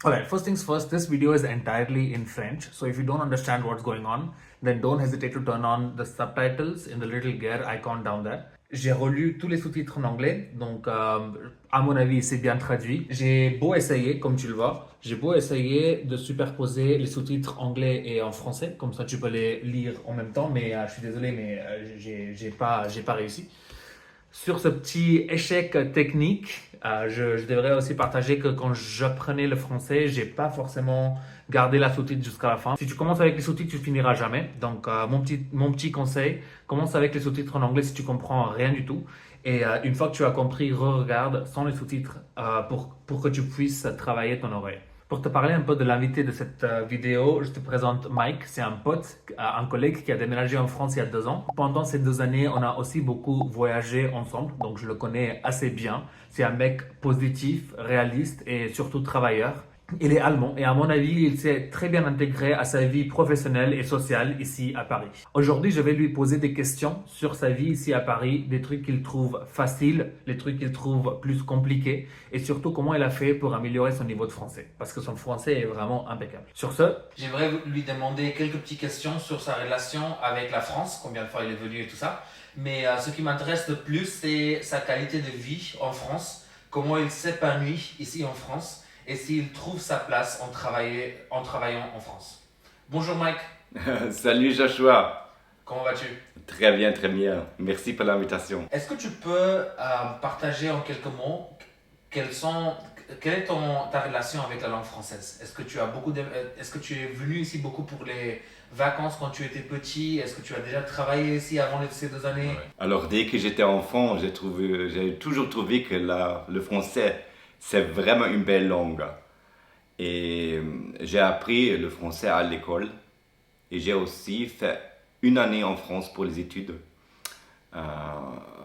Alright, first things first, this video is entirely in French. So if you don't understand what's going on, then don't hesitate to turn on the subtitles in the little gear icon down there. J'ai relu tous les sous-titres en anglais, donc à mon avis, c'est bien traduit. J'ai beau essayer, comme tu le vois, j'ai beau essayer de superposer les sous-titres anglais et en français, comme ça tu peux les lire en même temps, mais je suis désolé, mais j'ai pas réussi. Sur ce petit échec technique, je devrais aussi partager que quand j'apprenais le français, j'ai pas forcément gardé la sous-titre jusqu'à la fin. Si tu commences avec les sous-titres, tu finiras jamais. Donc, mon petit conseil, commence avec les sous-titres en anglais si tu comprends rien du tout. Et une fois que tu as compris, re-regarde sans les sous-titres pour que tu puisses travailler ton oreille. Pour te parler un peu de l'invité de cette vidéo, je te présente Mike. C'est un pote, un collègue qui a déménagé en France il y a 2 ans. Pendant ces 2 années, on a aussi beaucoup voyagé ensemble, donc je le connais assez bien. C'est un mec positif, réaliste et surtout travailleur. Il est allemand et à mon avis, il s'est très bien intégré à sa vie professionnelle et sociale ici à Paris. Aujourd'hui, je vais lui poser des questions sur sa vie ici à Paris, des trucs qu'il trouve faciles, les trucs qu'il trouve plus compliqués et surtout comment il a fait pour améliorer son niveau de français parce que son français est vraiment impeccable. Sur ce, j'aimerais lui demander quelques petites questions sur sa relation avec la France, combien de fois il est venu et tout ça. Mais ce qui m'intéresse le plus, c'est sa qualité de vie en France, comment il s'épanouit ici en France et s'il trouve sa place en travaillant en France. Bonjour Mike, Salut Joshua. comment vas-tu? Très bien, très bien. Merci pour l'invitation. Est-ce que tu peux partager en quelques mots quelles sont, quelle est ta relation avec la langue française? Est-ce que tu es venu ici beaucoup pour les vacances quand tu étais petit? Est-ce que tu as déjà travaillé ici avant ces 2 années? Ouais. Alors, dès que j'étais enfant, j'ai toujours trouvé que le français, c'est vraiment une belle langue. Et j'ai appris le français à l'école. Et j'ai aussi fait une année en France pour les études. Euh,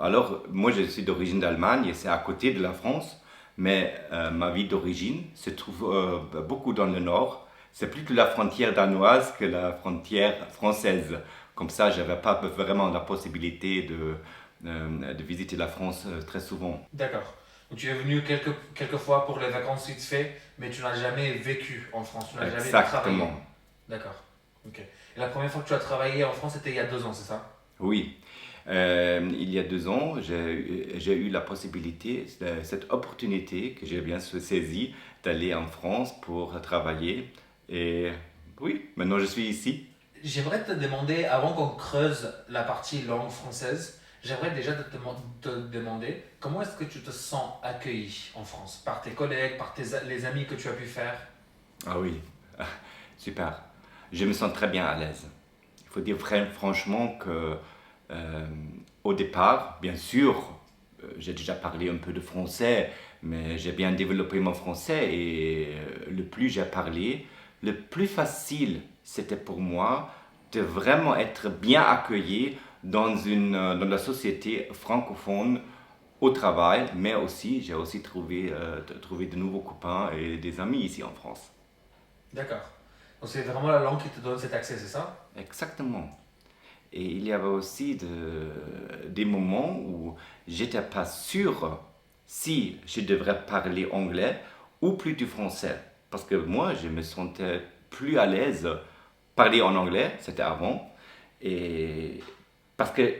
alors, moi, je suis d'origine d'Allemagne et c'est à côté de la France, mais ma vie d'origine se trouve beaucoup dans le nord. C'est plutôt la frontière danoise que la frontière française. Comme ça, je n'avais pas vraiment la possibilité de visiter la France très souvent. D'accord. Donc tu es venu quelques fois pour les vacances vite fait, mais tu n'as jamais vécu en France, tu n'as jamais travaillé. Exactement. D'accord. Ok. Et la première fois que tu as travaillé en France, c'était il y a 2 ans, c'est ça? Oui. Il y a 2 ans, j'ai eu la possibilité, cette opportunité que j'ai bien saisie d'aller en France pour travailler. Et oui, maintenant je suis ici. J'aimerais te demander, avant qu'on creuse la partie langue française, j'aimerais déjà te demander comment est-ce que tu te sens accueilli en France, par tes collègues, par les amis que tu as pu faire. Ah oui, super. Je me sens très bien à l'aise. Il faut dire franchement que euh, au départ, bien sûr, j'ai déjà parlé un peu de français, mais j'ai bien développé mon français et le plus j'ai parlé, le plus facile c'était pour moi de vraiment être bien accueilli dans la société francophone au travail, mais aussi j'ai aussi trouvé de nouveaux copains et des amis ici en France. D'accord. Donc c'est vraiment la langue qui te donne cet accès, c'est ça? Exactement. Et il y avait aussi des moments où j'étais pas sûr si je devrais parler anglais ou plutôt français. Parce que moi, je me sentais plus à l'aise parler en anglais, c'était avant. Et parce que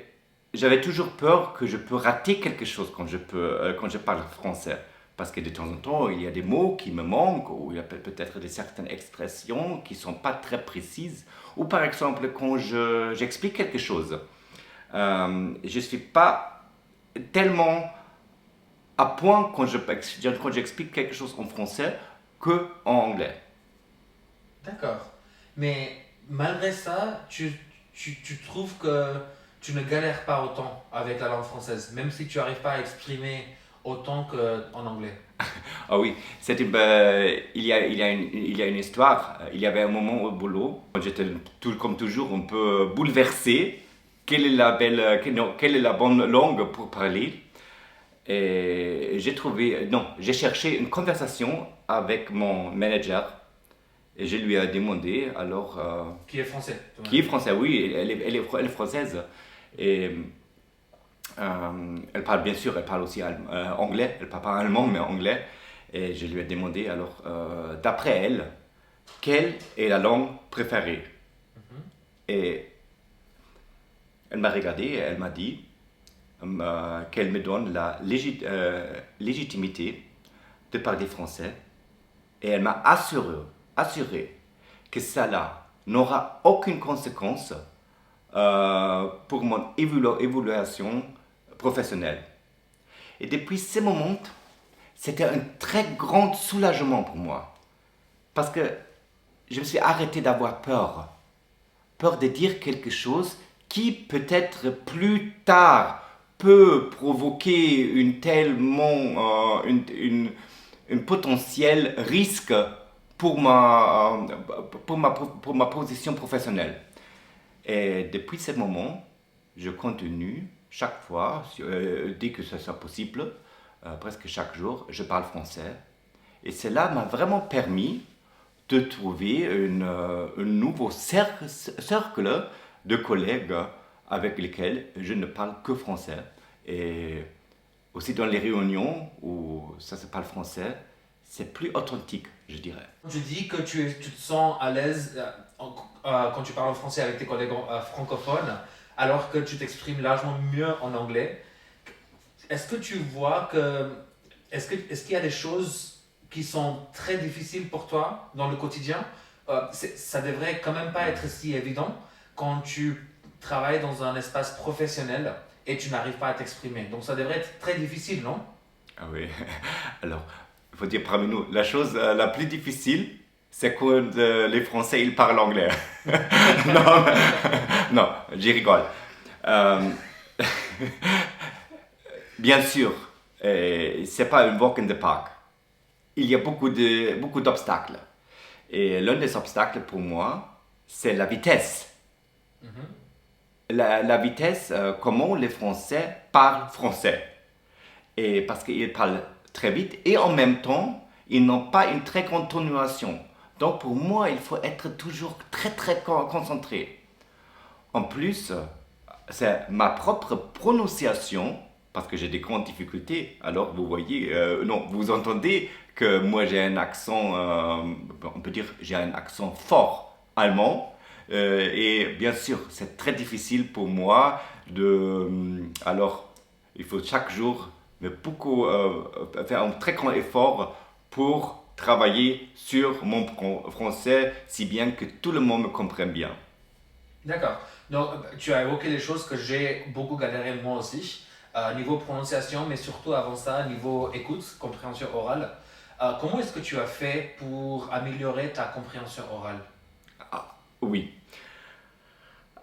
j'avais toujours peur que je peux rater quelque chose quand je parle français. Parce que de temps en temps, il y a des mots qui me manquent, ou il y a peut-être certaines expressions qui ne sont pas très précises. Ou par exemple, quand j'explique quelque chose, je ne suis pas tellement à point quand j'explique quelque chose en français que en anglais. D'accord. Mais malgré ça, tu trouves que tu ne galères pas autant avec la langue française, même si tu n'arrives pas à exprimer autant qu'en anglais. Ah oui, il y a une histoire. Il y avait un moment au boulot, j'étais comme toujours un peu bouleversé. Quelle est la bonne langue pour parler? Et j'ai cherché une conversation avec mon manager et je lui ai demandé alors, Qui est français, qui est toi-même. français, oui, elle est française. Et elle parle bien sûr, elle parle aussi anglais, elle parle pas allemand mais anglais. Et je lui ai demandé, alors, d'après elle, quelle est la langue préférée? Et elle m'a regardé et elle m'a dit qu'elle me donne la légitimité de parler français. Et elle m'a assuré que cela n'aura aucune conséquence pour mon évaluation professionnelle. Et depuis ce moment, c'était un très grand soulagement pour moi. Parce que je me suis arrêté d'avoir peur. Peur de dire quelque chose qui peut-être plus tard peut provoquer un potentiel risque pour ma position professionnelle. Et depuis ce moment, je continue chaque fois, dès que ce soit possible, presque chaque jour, je parle français. Et cela m'a vraiment permis de trouver un nouveau cercle de collègues avec lesquels je ne parle que français. Et aussi dans les réunions où ça se parle français, c'est plus authentique, je dirais. Tu dis que tu te sens à l'aise quand tu parles en français avec tes collègues francophones, alors que tu t'exprimes largement mieux en anglais. Est-ce que tu vois que... Est-ce qu'il y a des choses qui sont très difficiles pour toi dans le quotidien? Ça devrait quand même pas être si évident quand tu travailles dans un espace professionnel et tu n'arrives pas à t'exprimer. Donc ça devrait être très difficile, non? Ah oui, alors, il faut dire parmi nous, la chose la plus difficile, c'est quand les Français, ils parlent anglais. Non, non, j'y rigole. Euh, Bien sûr, c'est pas une walk in the park. Il y a beaucoup d'obstacles. Et l'un des obstacles pour moi, c'est la vitesse. La vitesse, comment les Français parlent français. Et parce qu'ils parlent très vite et en même temps, ils n'ont pas une très grande tonation. Donc pour moi, il faut être toujours très très concentré. En plus, c'est ma propre prononciation, parce que j'ai des grandes difficultés. Alors vous voyez, non, vous entendez que moi j'ai un accent, on peut dire j'ai un accent fort allemand. Et bien sûr, c'est très difficile pour moi alors, il faut chaque jour faire un très grand effort pour travailler sur mon français, si bien que tout le monde me comprenne bien. D'accord. Donc, tu as évoqué des choses que j'ai beaucoup galéré moi aussi, niveau prononciation, mais surtout avant ça, niveau écoute, compréhension orale. Comment est-ce que tu as fait pour améliorer ta compréhension orale? Ah, oui.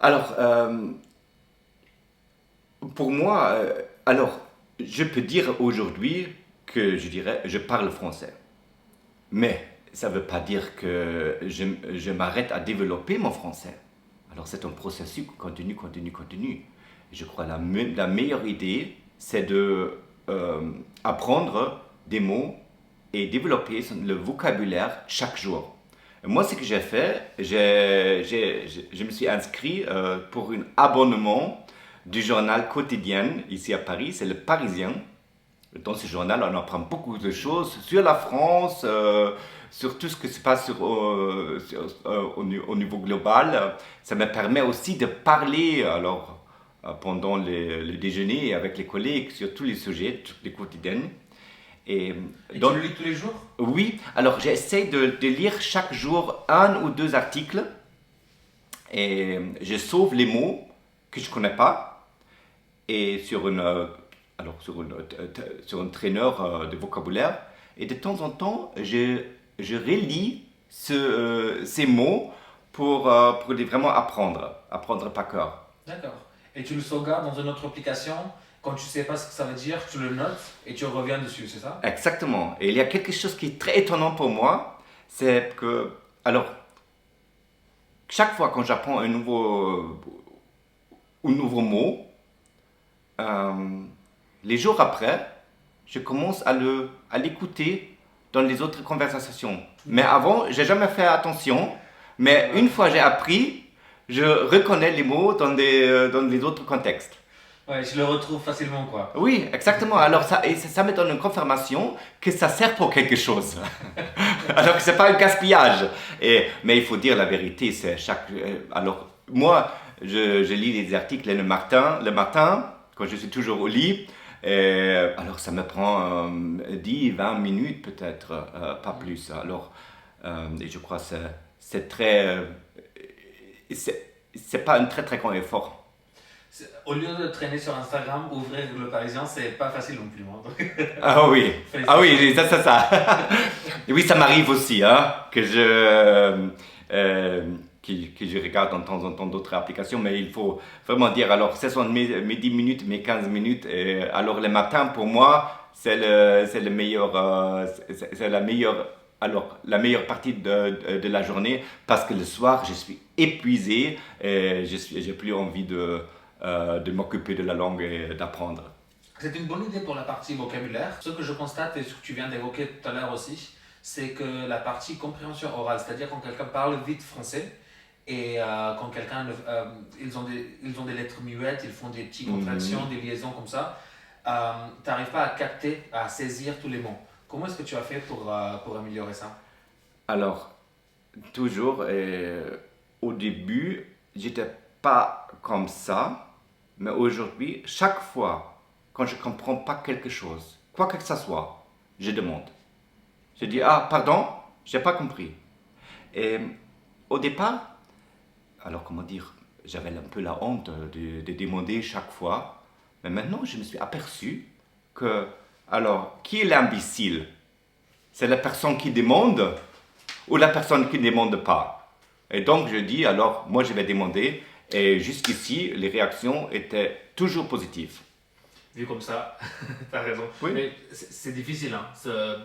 Alors, pour moi, je peux dire aujourd'hui que je parle français. Mais ça ne veut pas dire que je m'arrête à développer mon français. Alors c'est un processus continu. Je crois que la meilleure idée, c'est de apprendre des mots et développer le vocabulaire chaque jour. Et moi, ce que j'ai fait, je me suis inscrit pour un abonnement du journal quotidien ici à Paris, c'est le Parisien. Dans ce journal, on apprend beaucoup de choses sur la France, sur tout ce qui se passe au niveau global. Ça me permet aussi de parler pendant le déjeuner avec les collègues sur tous les sujets, tous les quotidiens. Et tu le lis tous les jours? Oui, alors j'essaie de lire chaque jour 1 ou 2 articles et je sauve les mots que je ne connais pas et sur un traîneur de vocabulaire. Et de temps en temps, je relis ces mots pour les vraiment apprendre par cœur. D'accord. Et tu le sauvegardes dans une autre application. Quand tu ne sais pas ce que ça veut dire, tu le notes et tu reviens dessus, c'est ça? Exactement. Et il y a quelque chose qui est très étonnant pour moi, c'est que, alors, chaque fois quand j'apprends un nouveau mot, les jours après, je commence à l'écouter dans les autres conversations. Mais avant, j'ai jamais fait attention. Mais une fois j'ai appris, je reconnais les mots dans les autres contextes. Ouais, je le retrouve facilement, quoi. Oui, exactement. Alors ça me donne une confirmation que ça sert pour quelque chose. Alors que c'est pas un gaspillage. Mais il faut dire la vérité, c'est chaque. Alors moi, je lis des articles le matin, quand je suis toujours au lit. Alors ça me prend 10, 20 minutes peut-être, pas plus. Alors, et je crois que c'est très. C'est pas un très très grand effort. Au lieu de traîner sur Instagram, ouvrir le Parisien, c'est pas facile non plus, hein. Ah oui, ah Félicitations. oui, ça. Et oui, ça m'arrive aussi, hein, que je regarde de temps en temps d'autres applications, mais il faut vraiment dire, alors, ce sont mes 10 minutes, mes 15 minutes, et alors le matin, pour moi, c'est le meilleur, c'est la meilleure, alors, la meilleure partie de la journée, parce que le soir, je suis épuisé, et j'ai plus envie de m'occuper de la langue et d'apprendre. C'est une bonne idée pour la partie vocabulaire. Ce que je constate et ce que tu viens d'évoquer tout à l'heure aussi, c'est que la partie compréhension orale, c'est-à-dire quand quelqu'un parle vite français et quand quelqu'un, ils ont des lettres muettes, ils font des petites contractions, des liaisons comme ça, tu n'arrives pas à capter, à saisir tous les mots. Comment est-ce que tu as fait pour améliorer ça? Alors, toujours, au début, j'étais pas comme ça, mais aujourd'hui, chaque fois, quand je comprends pas quelque chose, quoi que ce soit, je demande. Je dis, ah, pardon, j'ai pas compris. Et au départ, alors comment dire, j'avais un peu la honte de demander chaque fois, mais maintenant, je me suis aperçu que, alors, qui est l'imbécile? C'est la personne qui demande ou la personne qui ne demande pas. Et donc je dis, alors moi je vais demander, et jusqu'ici les réactions étaient toujours positives. Vu comme ça, tu as raison. Oui. Mais c'est difficile hein,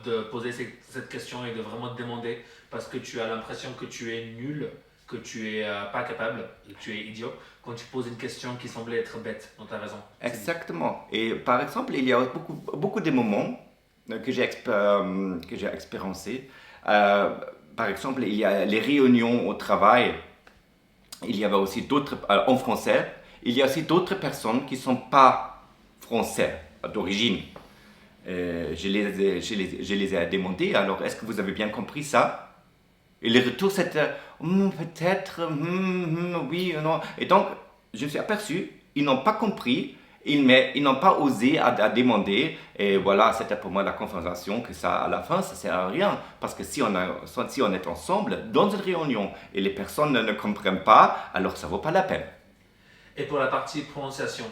de poser cette question et de vraiment te demander parce que tu as l'impression que tu es nul, que tu es pas capable, que tu es idiot quand tu poses une question qui semblait être bête. Donc tu as raison. Exactement. Et par exemple, il y a beaucoup de moments que j'ai expérimenté. Par exemple, il y a les réunions au travail. Il y avait aussi d'autres, en français, il y a aussi d'autres personnes qui ne sont pas français d'origine. Je les ai demandé, alors est-ce que vous avez bien compris ça? Et le retour c'était peut-être, oui, non. Et donc, je me suis aperçu, ils n'ont pas compris, mais ils n'ont pas osé à demander. Et voilà, c'était pour moi la confrontation que ça, à la fin, ça sert à rien. Parce que si on est ensemble dans une réunion et les personnes ne comprennent pas, alors ça vaut pas la peine. Et pour la partie prononciation,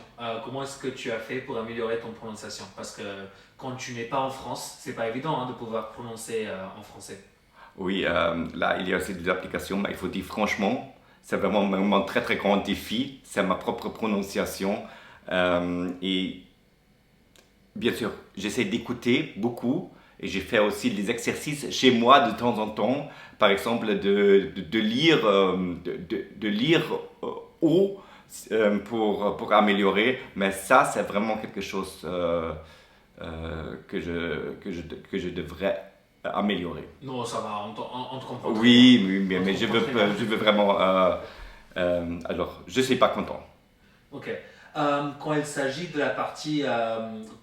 comment est-ce que tu as fait pour améliorer ton prononciation? Parce que quand tu n'es pas en France, c'est pas évident hein, de pouvoir prononcer en français. Oui, là, il y a aussi des applications, mais il faut dire franchement, c'est vraiment un très très grand défi. C'est ma propre prononciation. Et bien sûr, j'essaie d'écouter beaucoup et j'ai fait aussi des exercices chez moi de temps en temps. Par exemple, de lire, de lire haut pour améliorer. Mais ça, c'est vraiment quelque chose que je devrais améliorer. Non, ça va, on te comprend très bien. Oui, oui, On te mais comprend très bien. je veux vraiment. Alors, je ne suis pas content. Ok. Quand il s'agit de la partie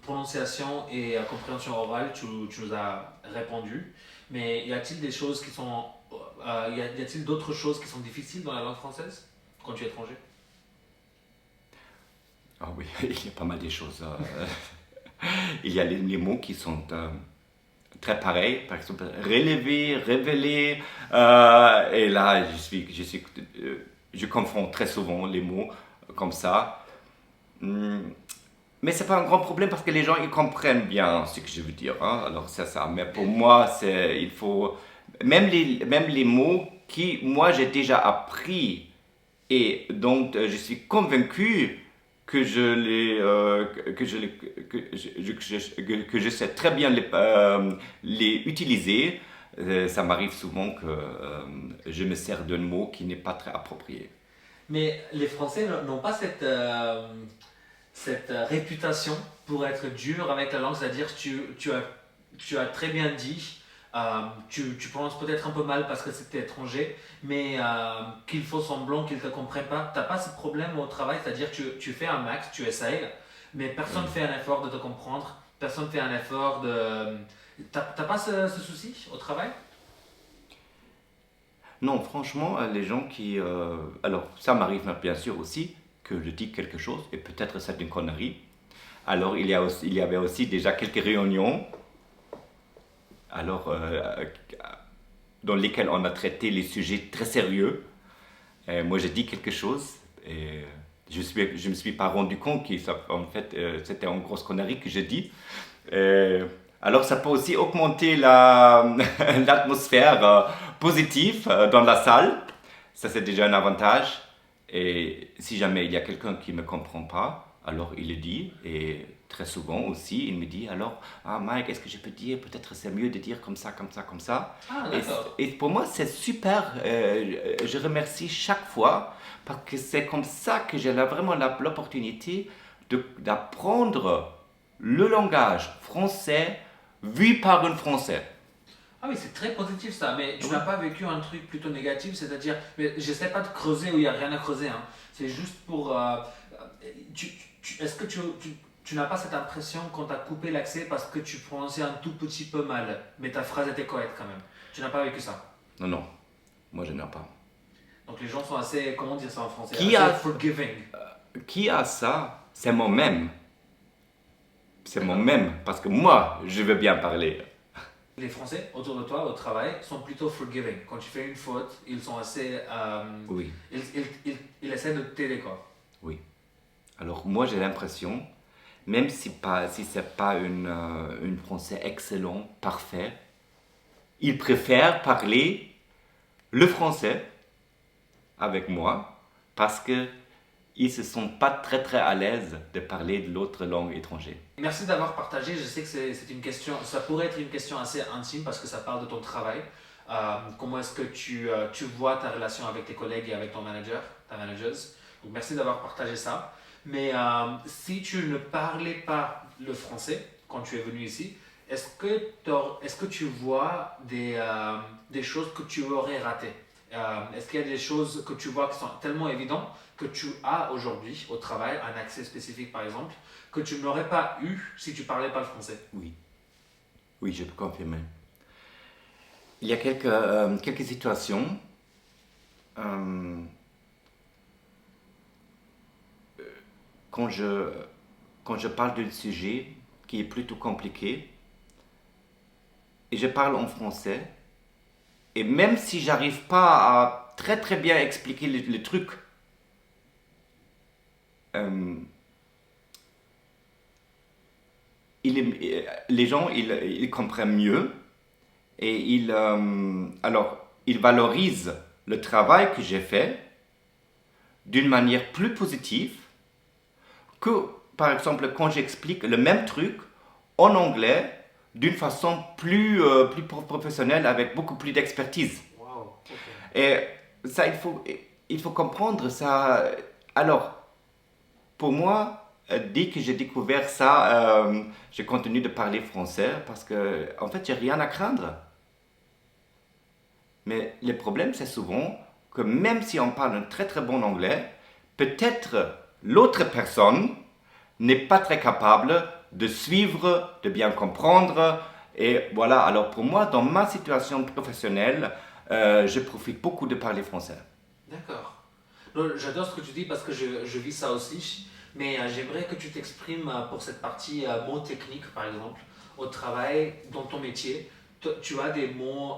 prononciation et compréhension orale, tu nous as répondu. Mais y a-t-il des choses qui sont, y a-t-il d'autres choses qui sont difficiles dans la langue française quand tu es étranger? Ah oui, il y a pas mal de choses. Il y a les mots qui sont très pareils. Par exemple, relever, révéler. Et là, je confonds très souvent les mots comme ça. Mais c'est pas un grand problème parce que les gens ils comprennent bien ce que je veux dire. Hein. Alors c'est ça. Mais pour moi, il faut même les mots qui moi j'ai déjà appris et donc je suis convaincu que je sais très bien les utiliser. Ça m'arrive souvent que je me sers d'un mot qui n'est pas très approprié. Mais les Français n'ont pas cette réputation pour être dur avec la langue, c'est-à-dire tu as très bien dit, Tu prononces peut-être un peu mal parce que c'était étranger, mais qu'ils font semblant qu'ils ne te comprennent pas. Tu n'as pas ce problème au travail, c'est-à-dire tu fais un max, tu essayes, mais personne ne Oui. fait un effort de te comprendre, personne ne fait un effort de... T'as pas ce souci au travail? Non, franchement, les gens qui... alors, ça m'arrive bien sûr aussi que je dis quelque chose, et peut-être c'est une connerie. Alors, il y avait aussi déjà quelques réunions, alors, dans lesquelles on a traité les sujets très sérieux. Et moi, j'ai dit quelque chose, et je me suis pas rendu compte en fait, c'était une grosse connerie que j'ai dit. Euh, alors, ça peut aussi augmenter l'atmosphère positive dans la salle. Ça, c'est déjà un avantage. Et si jamais il y a quelqu'un qui ne me comprend pas, alors il le dit. Et très souvent aussi, il me dit alors, ah Mike, est-ce que je peux dire, peut-être c'est mieux de dire comme ça, comme ça, comme ça. Ah, Et, d'accord. et pour moi, c'est super. Je remercie chaque fois parce que c'est comme ça que j'ai vraiment l'opportunité d'apprendre le langage français vu par un Français. Ah oui, c'est très positif ça, mais tu n'as Oui. pas vécu un truc plutôt négatif, c'est-à-dire, mais j'essaie pas de creuser où il n'y a rien à creuser, hein. C'est juste pour... est-ce que tu n'as pas cette impression quand tu as coupé l'accès parce que tu prononçais un tout petit peu mal, mais ta phrase était correcte quand même? Tu n'as pas vécu ça? Non, non, moi je n'ai pas. Donc les gens sont assez, comment dire ça en français, Qui assez a, forgiving. qui a ça? C'est moi-même. C'est D'accord. moi-même. Parce que moi, je veux bien parler. Les Français autour de toi au travail sont plutôt forgiving. Quand tu fais une faute, ils sont assez... Oui, ils essaient de t'aider quoi. oui. Alors moi j'ai l'impression, même si c'est pas une français excellent, parfait, ils préfèrent parler le français avec moi parce que ils se sont pas très très à l'aise de parler de l'autre langue étrangère. Merci d'avoir partagé. Je sais que c'est une question, ça pourrait être une question assez intime parce que ça parle de ton travail. Comment est-ce que tu vois ta relation avec tes collègues et avec ton manager, ta manageuse. Donc merci d'avoir partagé ça. Mais si tu ne parlais pas le français quand tu es venu ici, est-ce que tu vois des choses que tu aurais ratées? Est-ce qu'il y a des choses que tu vois qui sont tellement évidentes que tu as aujourd'hui au travail, un accès spécifique par exemple, que tu n'aurais pas eu si tu parlais pas le français? Oui, oui, je peux confirmer. Il y a quelques situations. euh, quand je, quand je parle d'un sujet qui est plutôt compliqué, et je parle en français, et même si j'arrive pas à très très bien expliquer le truc, euh, les gens ils comprennent mieux et ils valorisent le travail que j'ai fait d'une manière plus positive que, par exemple, quand j'explique le même truc en anglais d'une façon plus professionnelle avec beaucoup plus d'expertise. Wow, ok. Et ça, il faut comprendre ça. Alors, pour moi, dès que j'ai découvert ça, je continue de parler français parce que, en fait, j'ai rien à craindre. Mais le problème, c'est souvent que même si on parle un très très bon anglais, peut-être l'autre personne n'est pas très capable de suivre, de bien comprendre. Et voilà, alors pour moi, dans ma situation professionnelle, je profite beaucoup de parler français. D'accord. Non, j'adore ce que tu dis parce que je vis ça aussi, mais j'aimerais que tu t'exprimes pour cette partie mots techniques, par exemple, au travail, dans ton métier. Tu as des mots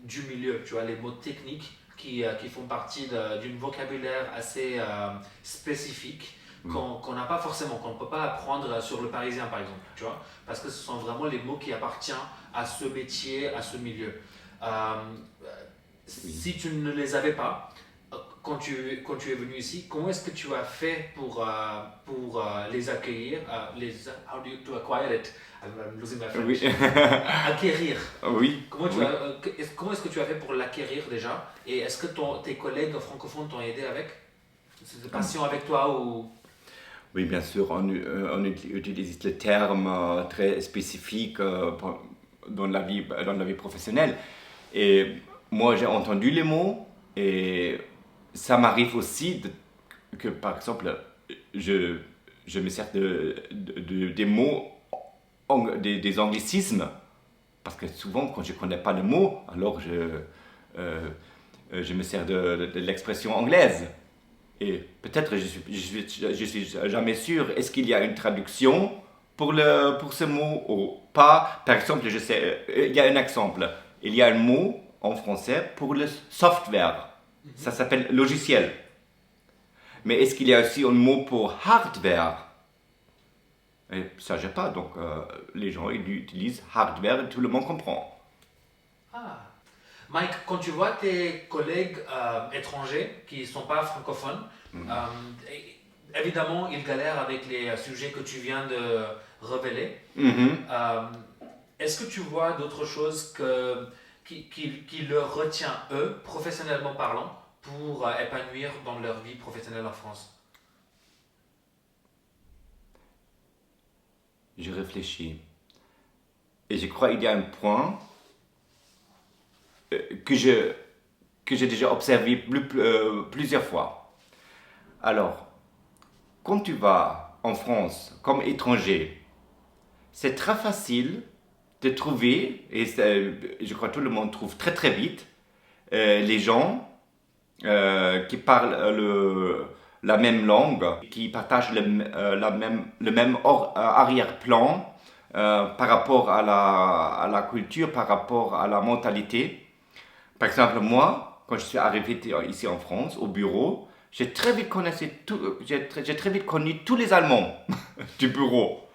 du milieu, tu as les mots techniques qui font partie d'une vocabulaire assez spécifique Oui, qu'on n'a pas forcément, qu'on ne peut pas apprendre sur le parisien, par exemple, tu vois, parce que ce sont vraiment les mots qui appartiennent à ce métier, à ce milieu. Euh, oui. Si tu ne les avais pas, quand tu es venu ici, comment est-ce que tu as fait pour les accueillir, how do you to acquire it? I'm losing my Oui, French. Acquérir. oui, oui. Comment est-ce que tu as fait pour l'acquérir déjà? Et est-ce que tes collègues francophones t'ont aidé avec? Cette passion avec toi ou... Oui, bien sûr, on utilise le terme très spécifique dans la vie professionnelle. Et moi, j'ai entendu les mots et ça m'arrive aussi que, par exemple, je me sers des mots, des anglicismes. Parce que souvent, quand je ne connais pas le mot, alors je me sers de l'expression anglaise. Et peut-être je suis jamais sûr, est-ce qu'il y a une traduction pour ce mot ou pas? Par exemple, je sais, il y a un exemple. Il y a un mot en français pour le software. Ça s'appelle logiciel. Mais est-ce qu'il y a aussi un mot pour hardware? Et ça, je sais pas. Donc, les gens ils utilisent hardware et tout le monde comprend. Ah. Mike, quand tu vois tes collègues étrangers qui ne sont pas francophones, évidemment, ils galèrent avec les sujets que tu viens de révéler. Est-ce que tu vois d'autres choses qui leur retient, eux, professionnellement parlant, pour épanouir dans leur vie professionnelle en France? Je réfléchis. Et je crois qu'il y a un point que j'ai déjà observé plusieurs fois. Alors, quand tu vas en France comme étranger, c'est très facile de trouver, et je crois que tout le monde trouve très très vite, les gens qui parlent la même langue, qui partagent le même arrière-plan par rapport à la culture, par rapport à la mentalité. Par exemple, moi, quand je suis arrivé ici en France, au bureau, j'ai très vite connu tous les Allemands du bureau.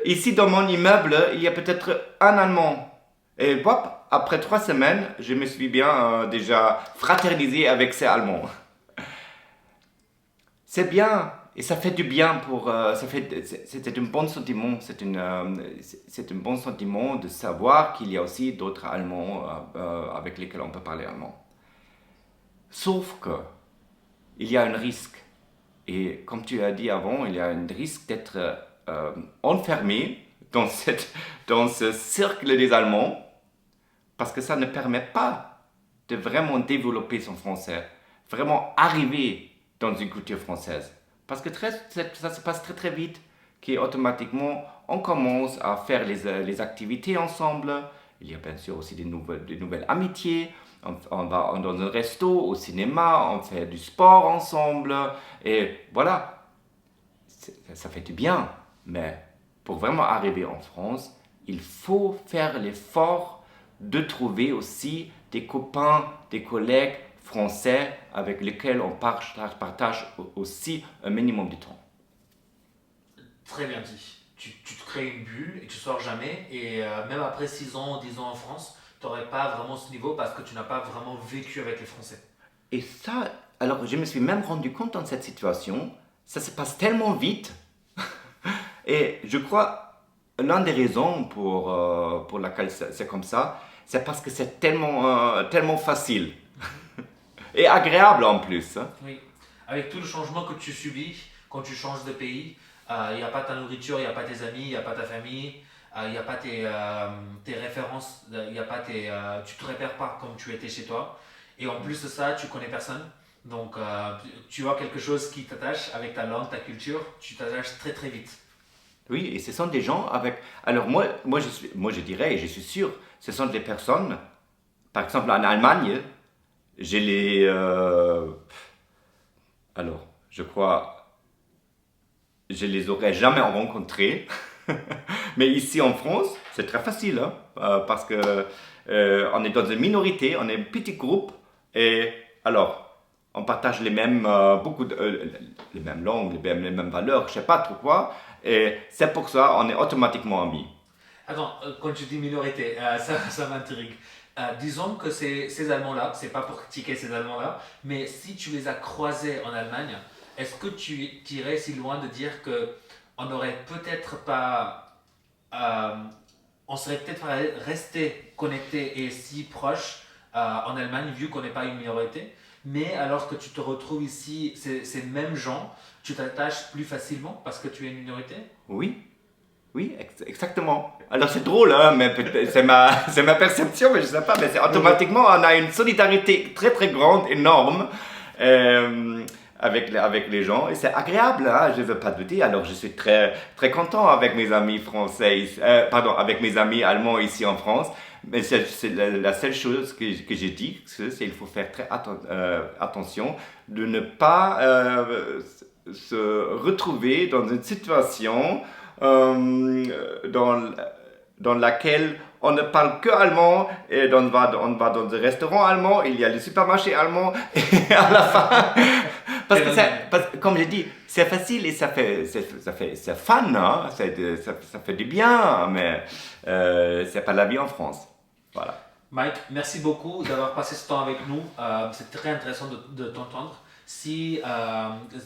Ici, dans mon immeuble, il y a peut-être un Allemand. Et hop, après 3 semaines, je me suis bien déjà fraternisé avec ces Allemands. C'est bien, et ça fait du bien c'est un bon sentiment, c'est un bon sentiment de savoir qu'il y a aussi d'autres Allemands avec lesquels on peut parler allemand. Sauf que, il y a un risque. Et comme tu as dit avant, il y a un risque d'être enfermé dans ce cercle des Allemands, parce que ça ne permet pas de vraiment développer son français, vraiment arriver dans une culture française. Parce que ça se passe très très vite, qu'automatiquement on commence à faire les activités ensemble. Il y a bien sûr aussi des nouvelles amitiés. On va dans un resto, au cinéma, on fait du sport ensemble. Et voilà, ça fait du bien. Mais pour vraiment arriver en France, il faut faire l'effort de trouver aussi des copains, des collègues français avec lesquels on partage aussi un minimum de temps. Très bien dit. Tu te crées une bulle et tu sors jamais. Et même après 6 ans, 10 ans en France, tu n'aurais pas vraiment ce niveau parce que tu n'as pas vraiment vécu avec les Français. Et ça, alors je me suis même rendu compte dans cette situation, ça se passe tellement vite. Et je crois, l'une des raisons pour laquelle c'est comme ça, c'est parce que c'est tellement facile. Et agréable en plus. Hein. Oui. Avec tout le changement que tu subis quand tu changes de pays, il n'y a pas ta nourriture, il n'y a pas tes amis, il n'y a pas ta famille, il n'y a pas tes références, y a pas tu ne te repères pas comme tu étais chez toi. Et en plus de ça, tu connais personne. Donc, tu vois quelque chose qui t'attache avec ta langue, ta culture, tu t'attaches très très vite. Oui, et ce sont des gens avec... Alors moi je dirais, et je suis sûr, ce sont des personnes, par exemple en Allemagne, je les... alors, je crois, je les aurais jamais rencontrés. Mais ici en France, c'est très facile, hein, parce que on est dans une minorité, on est un petit groupe, et alors, on partage les mêmes langues, les mêmes valeurs, je sais pas trop quoi, et c'est pour ça on est automatiquement amis. Attends, quand tu dis minorité, ça m'intrigue. Disons que ces Allemands-là, c'est pas pour critiquer ces Allemands-là, mais si tu les as croisés en Allemagne, est-ce que tu irais si loin de dire que on n'aurait peut-être pas, euh, on serait peut-être pas resté connecté et si proche en Allemagne vu qu'on n'est pas une minorité, mais alors que tu te retrouves ici, ces mêmes gens, tu t'attaches plus facilement parce que tu es une minorité? Oui, Oui, exactement. Alors c'est drôle, hein, mais c'est ma perception, mais je sais pas, mais c'est automatiquement, on a une solidarité très très grande, énorme, avec les gens, et c'est agréable, hein, je ne veux pas te dire. Alors je suis très très content avec mes amis français, avec mes amis allemands ici en France. Mais c'est la seule chose que j'ai dit, c'est qu'il faut faire très attention de ne pas se retrouver dans une situation dans laquelle on ne parle que allemand et on va dans un restaurant allemand, il y a le supermarché allemand et à la fin, parce que comme j'ai dit, c'est facile et c'est fun, hein? Ça fait du bien, mais c'est pas la vie en France. Voilà. Mike, merci beaucoup d'avoir passé ce temps avec nous. C'est très intéressant de t'entendre. Si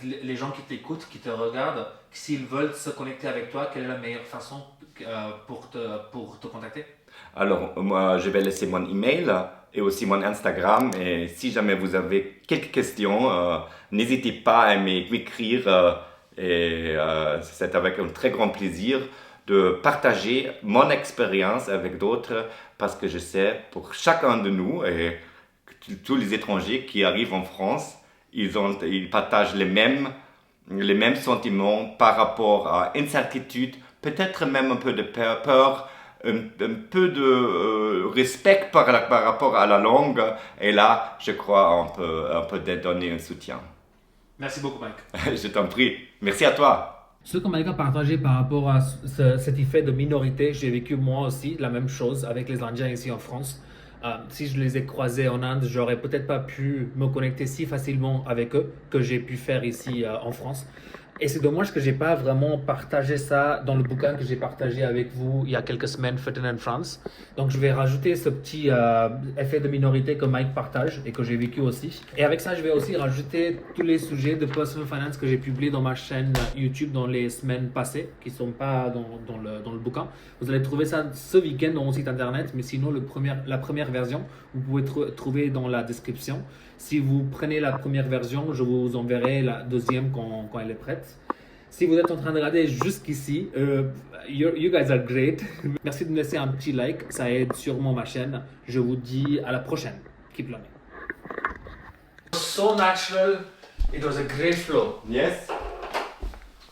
les gens qui t'écoutent, qui te regardent, s'ils veulent se connecter avec toi, quelle est la meilleure façon pour te contacter? Alors, moi, je vais laisser mon email et aussi mon Instagram. Et si jamais vous avez quelques questions, n'hésitez pas à m'écrire. C'est avec un très grand plaisir de partager mon expérience avec d'autres parce que je sais, pour chacun de nous et tous les étrangers qui arrivent en France, ils partagent les mêmes sentiments par rapport à incertitude, peut-être même un peu de peur, un peu de respect par rapport à la langue. Et là, je crois on peut donner un soutien. Merci beaucoup, Mike. Je t'en prie. Merci à toi. Ce que Mike a partagé par rapport à cet effet de minorité, j'ai vécu moi aussi la même chose avec les Indiens ici en France. Si je les ai croisés en Inde, j'aurais peut-être pas pu me connecter si facilement avec eux que j'ai pu faire ici en France. Et c'est dommage que j'ai pas vraiment partagé ça dans le bouquin que j'ai partagé avec vous il y a quelques semaines, Fitting in France. Donc je vais rajouter ce petit effet de minorité que Mike partage et que j'ai vécu aussi. Et avec ça, je vais aussi rajouter tous les sujets de personal finance que j'ai publiés dans ma chaîne YouTube dans les semaines passées, qui ne sont pas dans le bouquin. Vous allez trouver ça ce week-end dans mon site internet, mais sinon la première version, vous pouvez trouver dans la description. Si vous prenez la première version, je vous enverrai la deuxième quand elle est prête. Si vous êtes en train de regarder jusqu'ici, you guys are great. Merci de me laisser un petit like, ça aide sûrement ma chaîne. Je vous dis à la prochaine. Keep learning. So natural, it was a great flow. Yes.